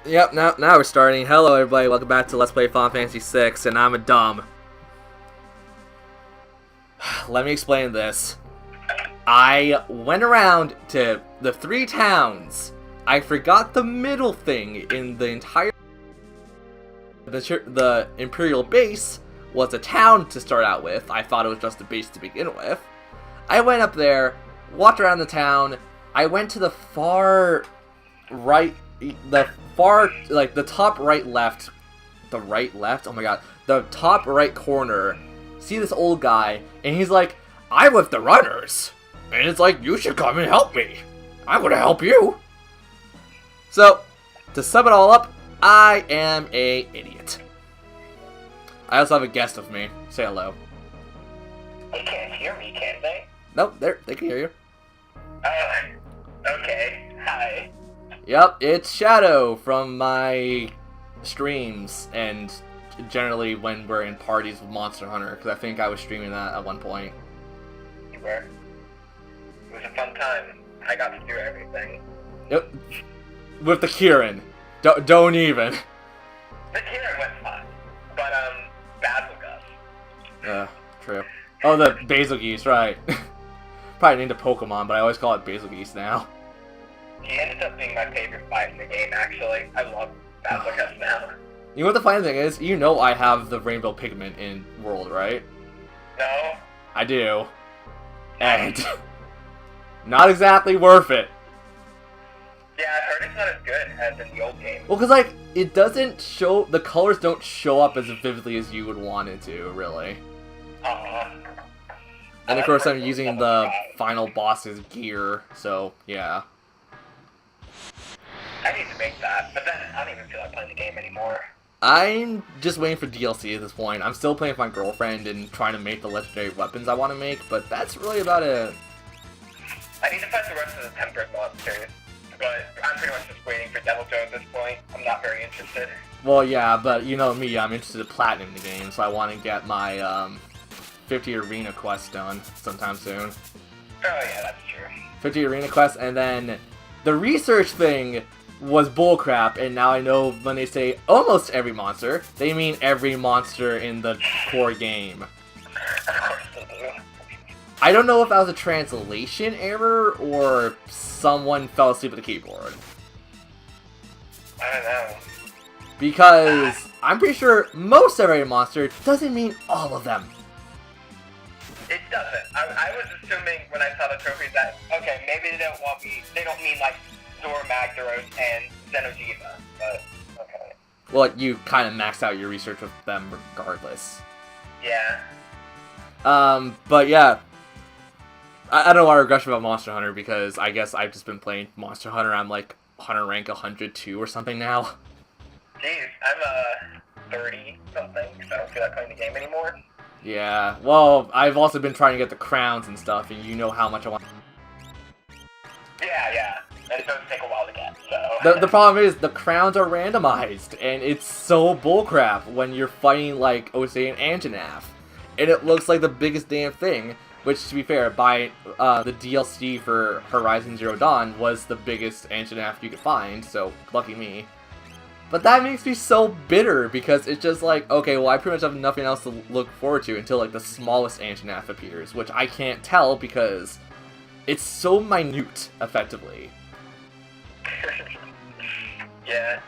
Yep, now we're starting. Hello everybody, welcome back to Let's Play Final Fantasy VI, and I'm a dumb. Let me explain this. I went around to the 3 towns. I forgot the middle thing in the entire... The Imperial base was a town to start out with. I thought it was just a base to begin with. I went up there, walked around the town. I went to the far right... the top right left, oh my god, the top right corner, see this old guy, and he's like, I'm with the runners, and it's like, you should come and help me, I'm gonna help you. So, to sum it all up, I am a idiot. I also have a guest with me, say hello. They can't hear me, can they? Nope, they can hear you. Okay, hi. Yep, it's Shadow from my streams, and generally when we're in parties with Monster Hunter, because I think I was streaming that at one point. You were. It was a fun time. I got to do everything. Yep. With the Kieran. Don't even. The Kieran went fine, but, Basilgus. True. Oh, the Basil Geese, right. Probably named a Pokemon, but I always call it Basil Geese now. He ended up being my favorite fight in the game, actually. I love Basilgus now. You know what the funny thing is? You know I have the Rainbow Pigment in World, right? No? I do. And... not exactly worth it. Yeah, I heard it's not as good as in the old game. Well, because, like, it doesn't show... the colors don't show up as vividly as you would want it to, really. And of course I'm using the final boss's gear, so, yeah. I need to make that, but then I don't even feel like playing the game anymore. I'm just waiting for DLC at this point. I'm still playing with my girlfriend and trying to make the legendary weapons I want to make, but that's really about it. I need to fight the rest of the tempered monsters, but I'm pretty much just waiting for Devil Joe at this point. I'm not very interested. Well, yeah, but you know me, I'm interested in platinum the game, so I want to get my 50 arena quest done sometime soon. Oh yeah, that's true. 50 arena quest, and then the research thing was bullcrap, and now I know when they say almost every monster, they mean every monster in the core game. Of course they do. I don't know if that was a translation error or someone fell asleep at the keyboard. I don't know. Because I'm pretty sure most every monster doesn't mean all of them. It doesn't. I was assuming when I saw the trophies that, okay, maybe they don't mean like Zor Magdaros and Xeno'jiiva, but okay. Well, you kind of maxed out your research with them regardless. Yeah. But yeah. I don't want to gush about Monster Hunter because I guess I've just been playing Monster Hunter. I'm like Hunter rank 102 or something now. Jeez, I'm 30 something, so I don't feel like playing the game anymore. Yeah, well, I've also been trying to get the crowns and stuff, and you know how much I want. Yeah, and it does take a while to get, so... The problem is, the crowns are randomized, and it's so bullcrap when you're fighting, like, Osei and Anjanath. And it looks like the biggest damn thing, which, to be fair, by the DLC for Horizon Zero Dawn was the biggest Anjanath you could find, so lucky me. But that makes me so bitter, because it's just like, okay, well, I pretty much have nothing else to look forward to until, like, the smallest Anjanath appears, which I can't tell because it's so minute, effectively. Yeah.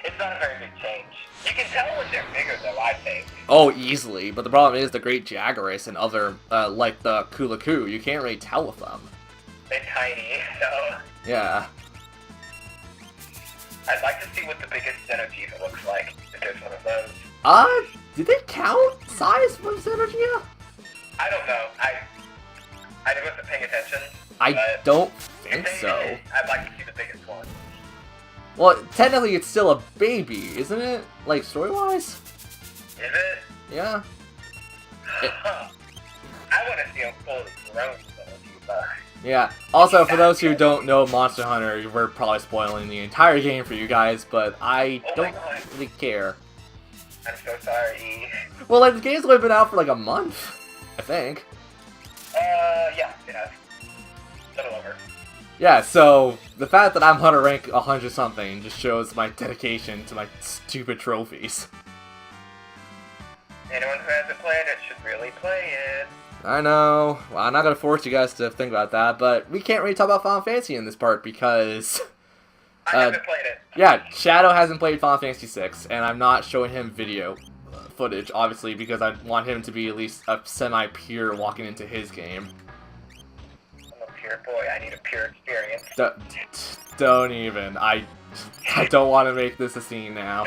It's not a very big change. You can tell when they're bigger, though, I think. Oh, easily, but the problem is the Great Jaggeris and other, like the Kulaku, you can't really tell with them. They're tiny, so... Yeah. I'd like to see what the biggest Xeno'jiiva looks like, if there's one of those. Did they count size from Xeno'jiiva? I don't know. I wasn't paying attention. I don't think if they so. did, I'd like to see the biggest one. Well, technically it's still a baby, isn't it? Like, story-wise? Is it? Yeah. Huh. I want to see a fully grown Xeno'jiiva. Yeah. Also, for those who don't know Monster Hunter, we're probably spoiling the entire game for you guys, but I don't really care. I'm so sorry. Well, like, the game's only been out for like a month, I think. Yeah, it has. Little over. Yeah, so the fact that I'm on a rank 100 something just shows my dedication to my stupid trophies. Anyone who hasn't played it should really play it. I know. Well, I'm not gonna force you guys to think about that, but we can't really talk about Final Fantasy in this part because I haven't played it. yeah, Shadow hasn't played Final Fantasy VI, and I'm not showing him video footage, obviously, because I want him to be at least a semi-pure walking into his game. I'm a pure boy. I need a pure experience. Don't even. I don't want to make this a scene now.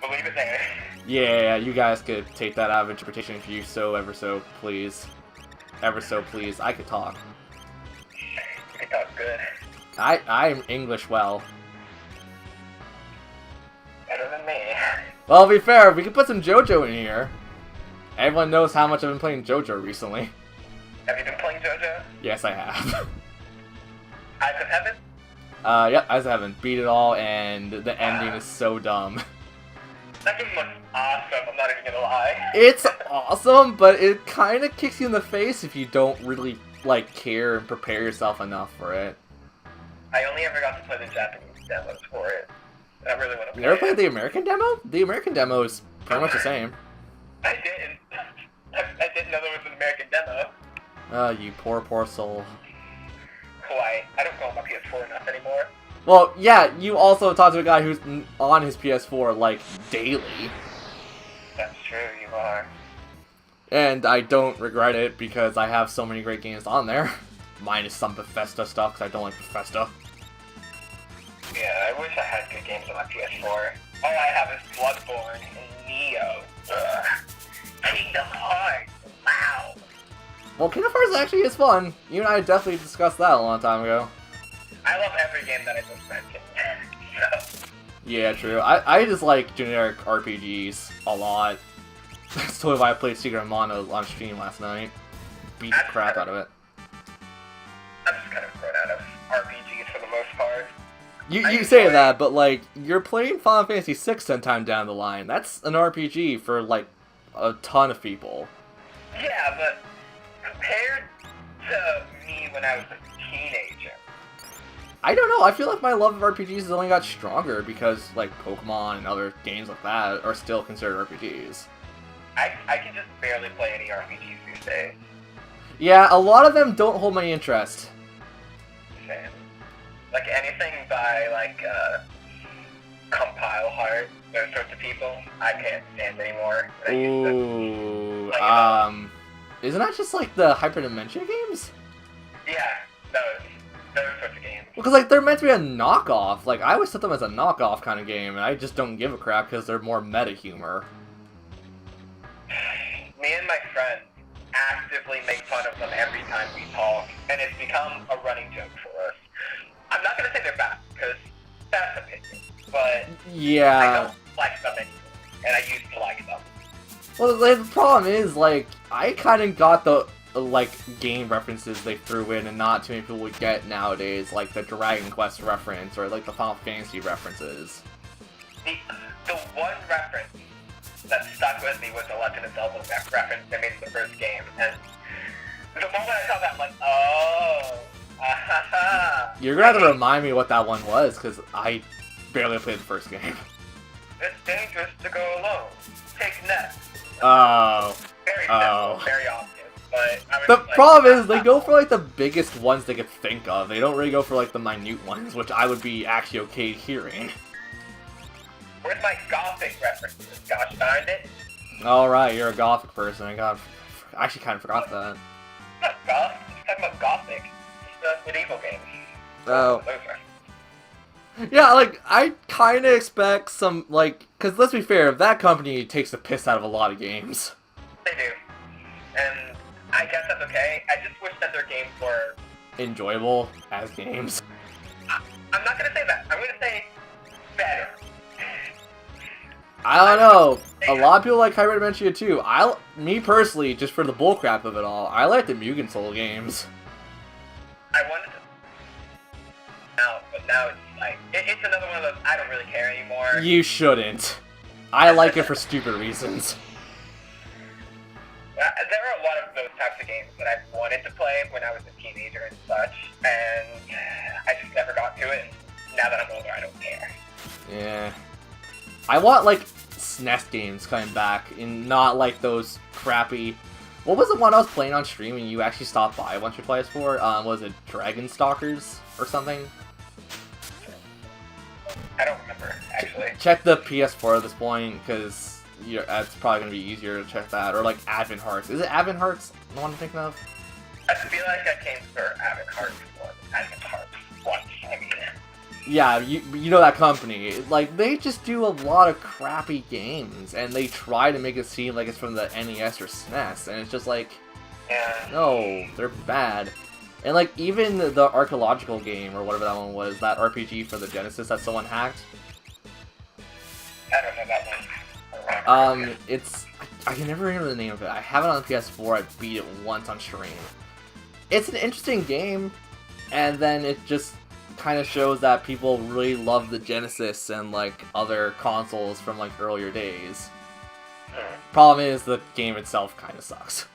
We'll leave it there. Yeah, you guys could take that out of interpretation if you ever so please. Ever so please. I could talk. You can talk good. I'm English well. Better than me. Well, to be fair, we could put some JoJo in here. Everyone knows how much I've been playing JoJo recently. Have you been playing JoJo? Yes, I have. Eyes of Heaven? Yep, Eyes of Heaven. Beat it all, and the ending is so dumb. That game looks awesome, I'm not even gonna lie. It's awesome, but it kind of kicks you in the face if you don't really, like, care and prepare yourself enough for it. I only ever got to play the Japanese demos for it. And I really want to play You never it. played the American demo? The American demo is pretty much the same. I didn't. I didn't know there was an American demo. You poor soul. Why? I don't go on my PS4 enough anymore. Well, yeah, you also talk to a guy who's on his PS4, like, daily. That's true, you are. And I don't regret it because I have so many great games on there. Minus some Bethesda stuff because I don't like Bethesda. Yeah, I wish I had good games on my PS4. All I have is Bloodborne and Neo. Ugh. Kingdom Hearts. Wow. Well, Kingdom Hearts actually is fun. You and I definitely discussed that a long time ago. I love every game that I just mentioned. So, Yeah, true. I just like generic RPGs a lot. That's totally why I played Secret of Mana on stream last night. Beat the crap out of it. I'm just kind of grown out of RPGs for the most part. You say that, but like, you're playing Final Fantasy VI sometime down the line. That's an RPG for like a ton of people. Yeah, but compared to me when I was a teenager, I don't know, I feel like my love of RPGs has only got stronger because like Pokemon and other games like that are still considered RPGs. I can just barely play any RPGs these days. Yeah, a lot of them don't hold my interest. Same. Like anything by like Compile Heart, those sorts of people, I can't stand anymore. I used to Ooh, play them. isn't that just like the Hyperdimension games? Yeah, those sorts of games. Because like they're meant to be a knockoff. Like I always set them as a knockoff kind of game, and I just don't give a crap because they're more meta humor. Me and my friends actively make fun of them every time we talk, and it's become a running joke for us. I'm not gonna say they're bad, because that's opinion, but I Yeah. don't like them anymore, and I used to like them. Well, like, the problem is like I kind of got the like game references they threw in, and not too many people would get nowadays, like the Dragon Quest reference or like the Final Fantasy references. The one reference that stuck with me was the Legend of Zelda reference they made in the first game, and the moment I saw that, I'm like, oh, ahaha. You're gonna have to remind me what that one was, because I barely played the first game. It's dangerous to go alone. Take Ness. Oh. Very Oh. simple, very obvious, but I was The just like, problem is, they go for like the biggest ones they could think of. They don't really go for like the minute ones, which I would be actually okay hearing. Where's my Gothic references? Gosh darn it. Alright, you're a Gothic person. I actually kind of forgot that. Not Goth, I'm talking about Gothic. It's the medieval games. Oh. Those are. Yeah, like, I kind of expect some, like, because let's be fair, that company takes the piss out of a lot of games. They do. And I guess that's okay. I just wish that their games were... Enjoyable as games. I'm not gonna say that. I'm gonna say better. I don't know. A lot of people like Hyperdimension too. Me personally, just for the bullcrap of it all, I like the Mugen Soul games. I wanted to... Now, but now it's like... it's another one of those, I don't really care anymore. You shouldn't. I like it for stupid reasons. There are a lot of those types of games that I wanted to play when I was a teenager and such, and I just never got to it. And now that I'm older, I don't care. Yeah. I want, like, SNES games coming back, and not, like, those crappy... What was the one I was playing on stream and you actually stopped by once or twice for? Was it Dragon Stalkers or something? I don't remember, actually. Check the PS4 at this point, because it's probably going to be easier to check that. Or, like, Advent Hearts. Is it Advent Hearts the one I'm thinking of? I feel like I came for Advent Hearts once. I mean... Yeah, you know that company. Like, they just do a lot of crappy games, and they try to make it seem like it's from the NES or SNES, and it's just like, yeah. no, they're bad. And, like, even the archaeological game, or whatever that one was, that RPG for the Genesis that someone hacked. I don't know that one. I can never remember the name of it. I have it on the PS4, I beat it once on stream. It's an interesting game, and then it just kind of shows that people really love the Genesis and like other consoles from like earlier days. Problem is the game itself kind of sucks.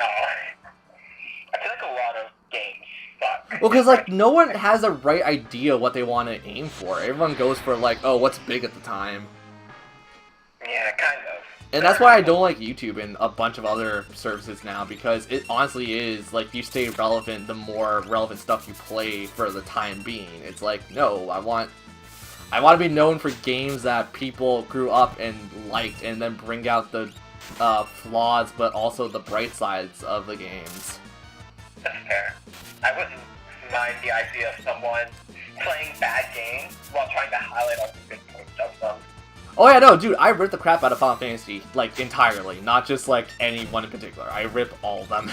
Oh, I feel like a lot of games suck. Well, because like no one has a right idea what they want to aim for. Everyone goes for like, oh, what's big at the time. Yeah, kind of. And that's why I don't like YouTube and a bunch of other services now, because it honestly is, like, you stay relevant the more relevant stuff you play for the time being. It's like, no, I want to be known for games that people grew up and liked, and then bring out the flaws, but also the bright sides of the games. That's fair. I wouldn't mind the idea of someone playing bad games while trying to highlight all the good points of them. Oh yeah, no, dude, I rip the crap out of Final Fantasy, like, entirely, not just, like, any one in particular. I rip all of them.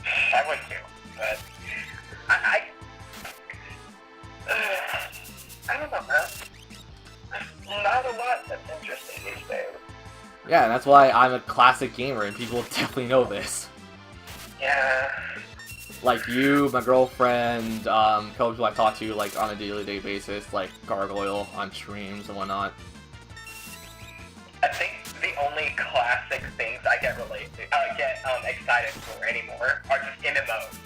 I would too, but I don't know, man. There's not a lot that's interesting these days. Yeah, and that's why I'm a classic gamer, and people definitely know this. Yeah. Like you, my girlfriend, couple people I talk to, like, on a daily basis, like Gargoyle on streams and whatnot. I think the only classic things I get excited for anymore are just MMOs.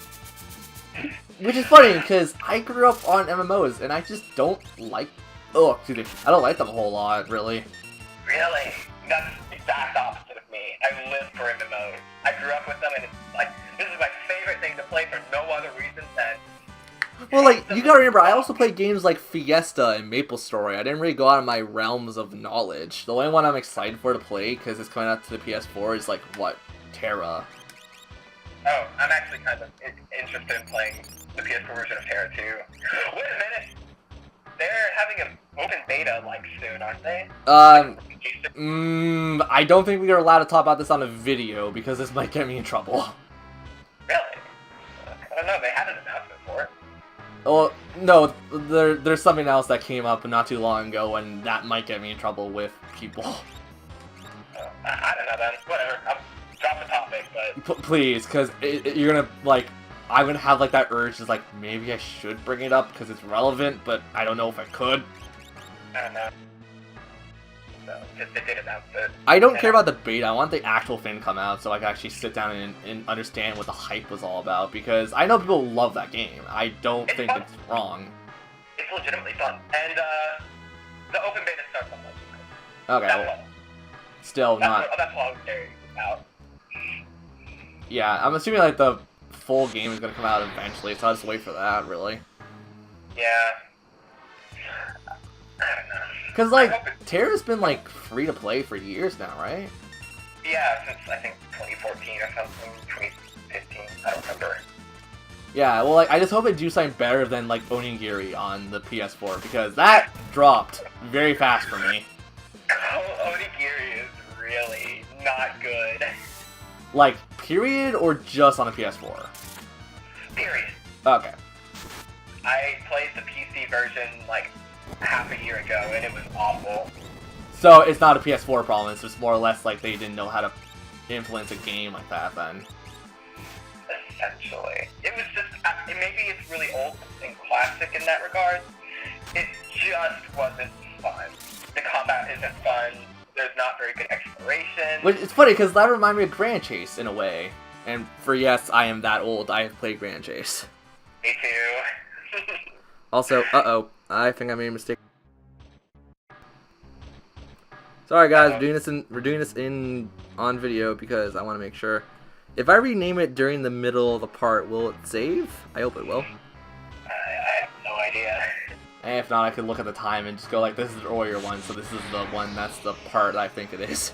Which is funny, because I grew up on MMOs, and I just don't like... Oh, excuse me. I don't like them a whole lot, really. Really? That's the exact opposite of me. I live for MMOs. I grew up with them, and it's like, this is my favorite thing to play for no other reason than... Well, like, you gotta remember, I also played games like Fiesta and MapleStory. I didn't really go out of my realms of knowledge. The only one I'm excited for to play, because it's coming out to the PS4, is like, what? Terra. Oh, I'm actually kind of interested in playing the PS4 version of Terra 2. Wait a minute! They're having an open beta, like, soon, aren't they? I don't think we are allowed to talk about this on a video, because this might get me in trouble. Really? I don't know, they had an announcement for it. Well, no, there's something else that came up not too long ago, and that might get me in trouble with people. I don't know then. Whatever. I'll drop the topic, but... Please, because you're gonna, like... I'm gonna have, like, that urge to, like, maybe I should bring it up because it's relevant, but I don't know if I could. I don't know. So, just they did announce it. I don't care about the beta. I want the actual thing to come out so I can actually sit down and understand what the hype was all about, because I know people love that game. I don't think fun. it's wrong. It's legitimately fun. And, the open beta starts on Monday. Okay, well, still not... That's all I was caring about. Yeah, I'm assuming, like, the full game is gonna come out eventually, so I'll just wait for that, really. Yeah. I don't know. Because, like, Terra's been, like, free to play for years now, right? Yeah, since, I think, 2014 or something, 2015, I don't remember. Yeah, well, like, I just hope they do something better than, like, Onigiri on the PS4, because that dropped very fast for me. Onigiri is really not good. Like, period, or just on the PS4? Period. Okay. I played the PC version, like, half a year ago, and it was awful. So, it's not a PS4 problem, it's just more or less like they didn't know how to influence a game like that, then. Essentially. It was just, maybe it's really old and classic in that regard. It just wasn't fun. The combat isn't fun, there's not very good exploration, Jason. Which it's funny because that reminded me of Grand Chase in a way. And for yes, I am that old. I have played Grand Chase. Me too. Also, I think I made a mistake. Sorry guys, we're doing this on video because I want to make sure. If I rename it during the middle of the part, will it save? I hope it will. I have no idea. And if not, I could look at the time and just go like, this is the earlier one, so this is the one that's the part I think it is.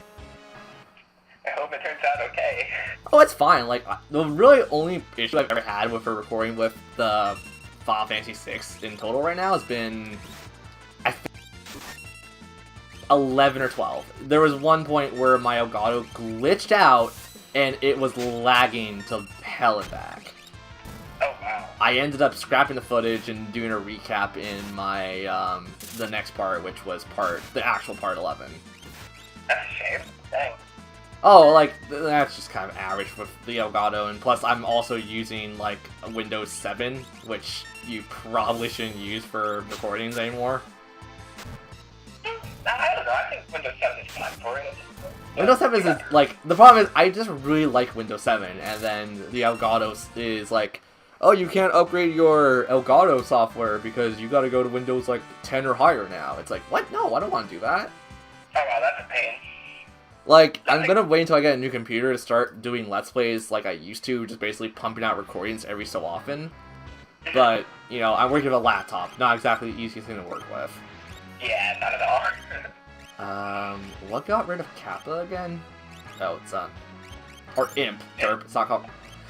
I hope it turns out okay. Oh, it's fine. Like, the really only issue I've ever had with a recording with the Final Fantasy VI in total right now has been, I think, 11 or 12. There was one point where my Elgato glitched out, and it was lagging to hell and back. Oh, wow. I ended up scrapping the footage and doing a recap in my, the next part, which was the actual part 11. That's a shame. Dang. Oh, like, that's just kind of average with the Elgato, and plus I'm also using, like, Windows 7, which you probably shouldn't use for recordings anymore. I don't know, I think Windows 7 is fine for it. Windows 7 is, like, the problem is, I just really like Windows 7, and then the Elgato is like, oh, you can't upgrade your Elgato software because you gotta go to Windows, like, 10 or higher now. It's like, what? No, I don't want to do that. Oh, wow, that's a pain. Like, I'm gonna wait until I get a new computer to start doing Let's Plays like I used to, just basically pumping out recordings every so often. But, you know, I'm working with a laptop, not exactly the easiest thing to work with. Yeah, not at all. What got rid of Kappa again? Oh, it's, or Imp. Derp, it's not called...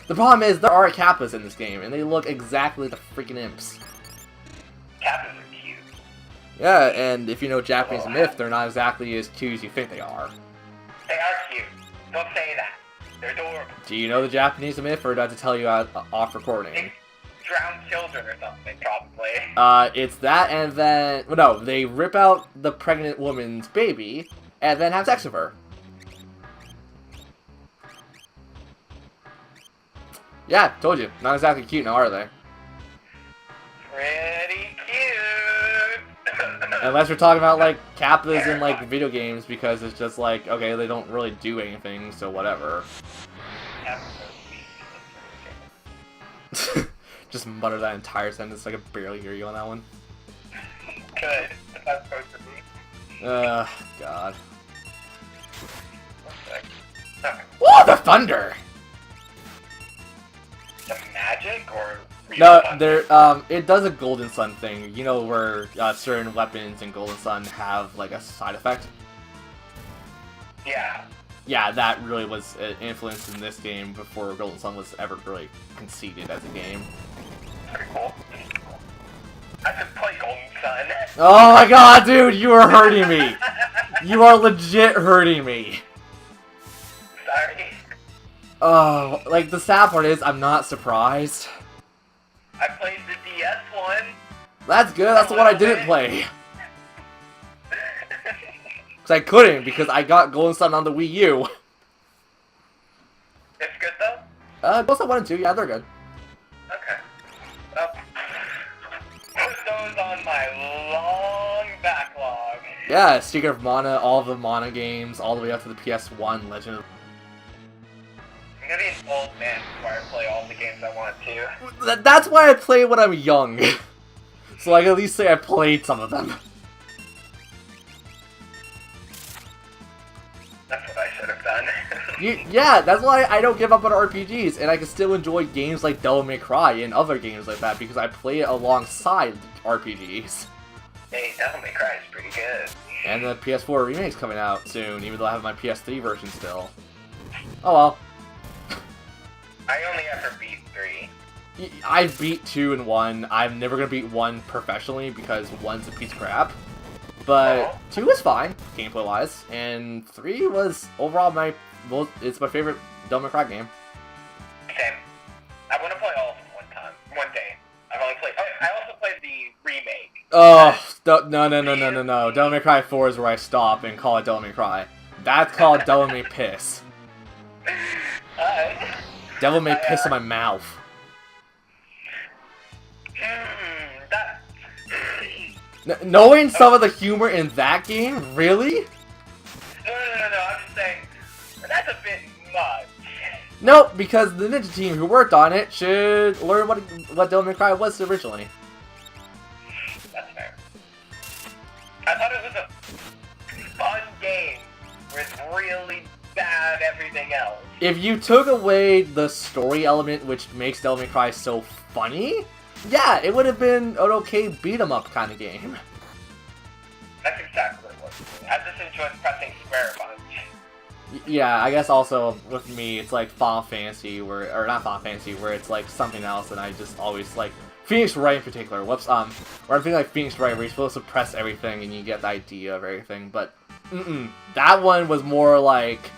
The problem is, there are Kappas in this game, and they look exactly like the freaking Imps. Kappas are cute. Yeah, and if you know Japanese myth, they're not exactly as cute as you think they are. They are cute. Don't say that. They're adorable. Do you know the Japanese myth, or do I have to tell you off recording? It's drowned children or something, probably. It's that, and then... Well, no, they rip out the pregnant woman's baby, and then have sex with her. Yeah, told you. Not exactly cute now, are they? Pretty cute. Unless we're talking about, like, Kappas in, like, video games, because it's just like, okay, they don't really do anything, so whatever. Just mutter that entire sentence, I could barely hear you on that one. Good. That's supposed to be. God. Okay. Whoa, the thunder! The magic, or... No, there, it does a Golden Sun thing, you know, where, certain weapons in Golden Sun have, like, a side effect? Yeah. Yeah, that really was influenced in this game before Golden Sun was ever really conceded as a game. Pretty cool. I could play Golden Sun. Oh my god, dude, you are hurting me! You are legit hurting me! Sorry. Oh, like, the sad part is, I'm not surprised. I played the DS one. That's good, that's the one I didn't play. Because I couldn't, because I got Golden Sun on the Wii U. It's good though? Golden Sun 1 and 2, yeah, they're good. Okay. Well, put those on my long backlog. Yeah, speaking of Mana, all of the Mana games, all the way up to the PS1 Legend of... I'm gonna be an old man before I play all the games I want to. That's why I play when I'm young. So I can at least say I played some of them. That's what I should have done. Yeah, that's why I don't give up on RPGs, and I can still enjoy games like Devil May Cry and other games like that, because I play it alongside RPGs. Hey, Devil May Cry is pretty good. And the PS4 remake's coming out soon, even though I have my PS3 version still. Oh well. I only ever beat 3. I beat 2 and 1. I'm never gonna beat 1 professionally because 1's a piece of crap. But 2 was fine, gameplay-wise, and 3 was overall it's my favorite Devil May Cry game. Same. I want to play all of them one day. I've only played. I also played the remake. Oh, no. Devil May Cry 4 is where I stop and call it Devil May Cry. That's called Devil May Piss. Devil May Piss in my mouth. That... Knowing some of the humor in that game? Really? No, I'm just saying, Nope, because the Ninja team who worked on it should learn what Devil May Cry was originally. That's fair. I thought it was a fun game with really bad everything else. If you took away the story element which makes Devil May Cry so funny, yeah, it would have been an okay beat-em-up kind of game. That's exactly what it was. I just enjoyed pressing square a bunch. Yeah, I guess also with me, it's like Final Fantasy, or not Final Fantasy, where it's like something else, and I just always like Phoenix Wright in particular. Where I'm thinking like Phoenix Wright, where you're supposed to press everything and you get the idea of everything, but that one was more like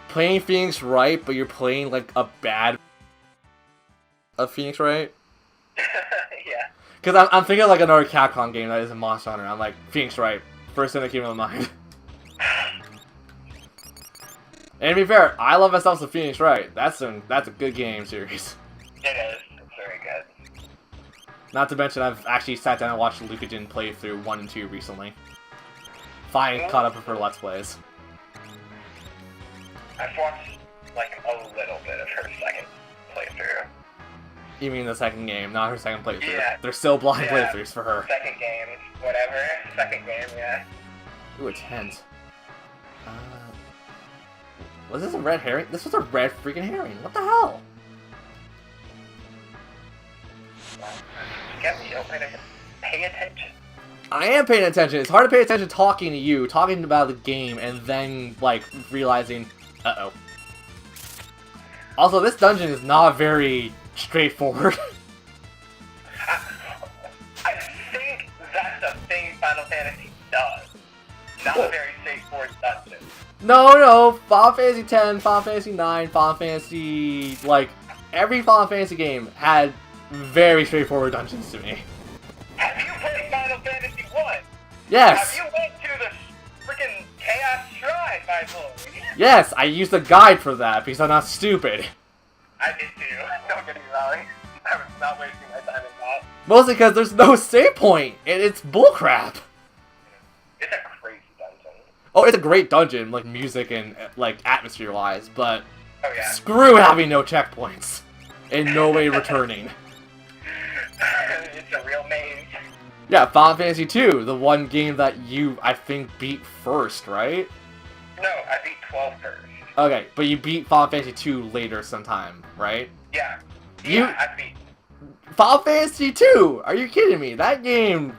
playing Phoenix Wright, but you're playing like a bad of Phoenix Wright. Yeah. Because I'm thinking of like another Capcom game that isn't Monster Hunter. I'm like, Phoenix Wright. First thing that came to my mind. And to be fair, I love myself some Phoenix Wright. That's a good game series. It is. It's very good. Not to mention, I've actually sat down and watched Lucajin play through 1 and 2 recently. Finally caught up with her Let's Plays. I've watched like a little bit of her second playthrough. You mean the second game, not her second playthrough. Yeah. They're still blind Yeah. playthroughs for her. Second game, whatever. Second game, yeah. Ooh, a tent. Was this a red herring? This was a red freaking herring. What the hell? Get me open and pay attention. I am paying attention. It's hard to pay attention talking to you, talking about the game, and then, like, realizing, uh-oh. Also, this dungeon is not very straightforward. I think that's a thing Final Fantasy does. Not a very straightforward dungeon. No, Final Fantasy X, Final Fantasy IX, Final Fantasy, like, every Final Fantasy game had very straightforward dungeons to me. Have you played Final Fantasy 1? Yes! Have you went to the freaking Chaos Shrine, my boy? Yes, I used a guide for that because I'm not stupid. I did too. Don't get me wrong. I was not wasting my time in that. Mostly because there's no save point, and it's bullcrap. It's a crazy dungeon. Oh, it's a great dungeon, like music and like atmosphere-wise, but Oh yeah. screw having no checkpoints and no way returning. It's a real maze. Yeah, Final Fantasy II, the one game that you, I think, beat first, right? No, I beat 12 first. Okay, but you beat Final Fantasy II later sometime, right? Yeah. You- Yeah, I beat. Final Fantasy II! Are you kidding me? That game,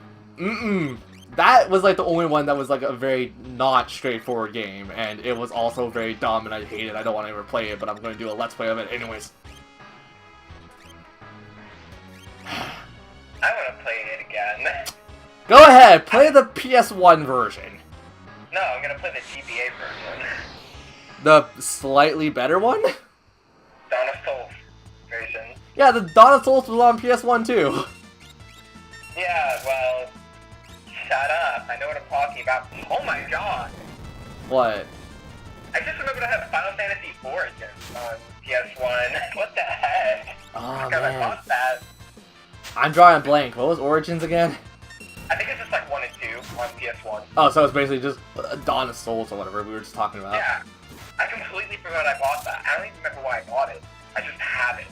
that was like the only one that was like a very not straightforward game, and it was also very dumb, and I hate it. I don't want to ever play it, but I'm going to do a Let's Play of it anyways. I want to play it again. Go ahead, play the PS1 version. No, I'm gonna play the GBA version. The slightly better one? Dawn of Souls version. Yeah, the Dawn of Souls was on PS1 too. Yeah, well, shut up. I know what I'm talking about. Oh my god. What? I just remembered I have Final Fantasy Origins on PS1. What the heck? Oh, God, I man. bought that. I'm drawing a blank. What was Origins again? I think it's just like 1 and 2 on PS1. Oh, so it's basically just Dawn of Souls or whatever we were just talking about. Yeah. I completely forgot I bought that. I don't even remember why I bought it. I just have it.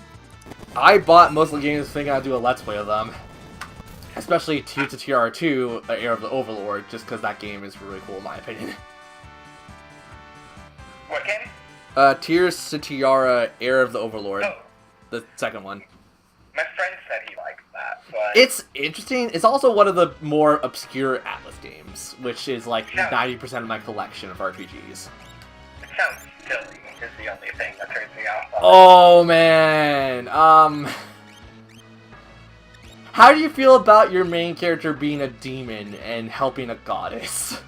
I bought most of the games thinking I'd do a Let's Play of them. Especially Tears of TR2, Heir of the Overlord, just because that game is really cool in my opinion. What game? Tears to Tiara, Heir of the Overlord. Oh, The second one. my friend said he liked that, but... It's interesting. It's also one of the more obscure Atlas games, which is like Yeah. 90% of my collection of RPGs. It sounds silly, is the only thing that turns me off. Oh man. How do you feel about your main character being a demon and helping a goddess?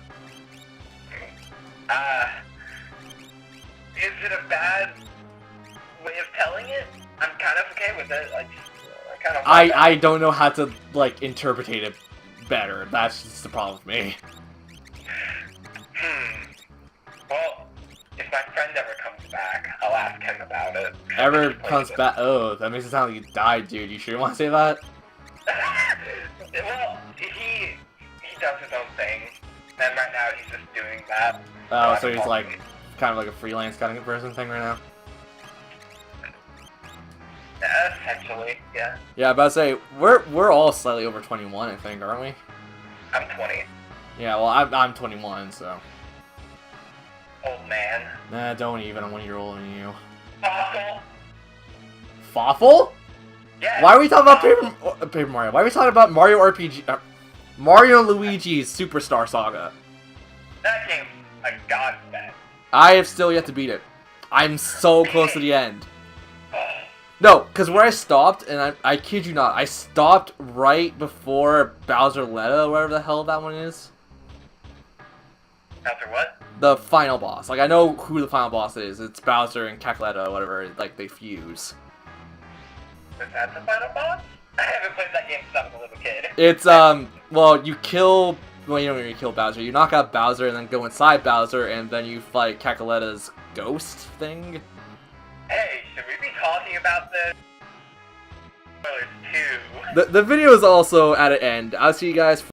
Is it a bad way of telling it? I'm kind of okay with it. Like, I kind of like that. I don't know how to like interpret it better. That's just the problem with me. Well, if my friend ever comes back, I'll ask him about it. Ever He plays comes it. back? Oh, that makes it sound like you died, dude. You sure you want to say that? Well, he does his own thing, and right now he's just doing that. Oh, I so he's don't like know. kind of like a freelance kind of person thing right now. Essentially, yeah. Yeah, but I say we're all slightly over 21, I think, aren't we? I'm 20. Yeah, well, I'm 21, so. Old man. Nah, don't even. I'm 1 year older than you. Fossil? Fawful? Yeah. Why are we talking about Paper Mario? Why are we talking about Mario RPG? Mario and Luigi's Superstar Saga. That game's a godsend. I have still yet to beat it. I'm so close to the end. No, because where I stopped, and I kid you not, I stopped right before Bowser Letta, whatever the hell that one is. After what? The final boss. Like, I know who the final boss is. It's Bowser and Cackletta, or whatever, like, they fuse. Is that the final boss? I haven't played that game since I was a little kid. It's, well, you kill... Well, you don't really kill Bowser. You knock out Bowser and then go inside Bowser, and then you fight Cackletta's ghost thing. Hey, should we be talking about this? Spoilers 2. The video is also at an end. I'll see you guys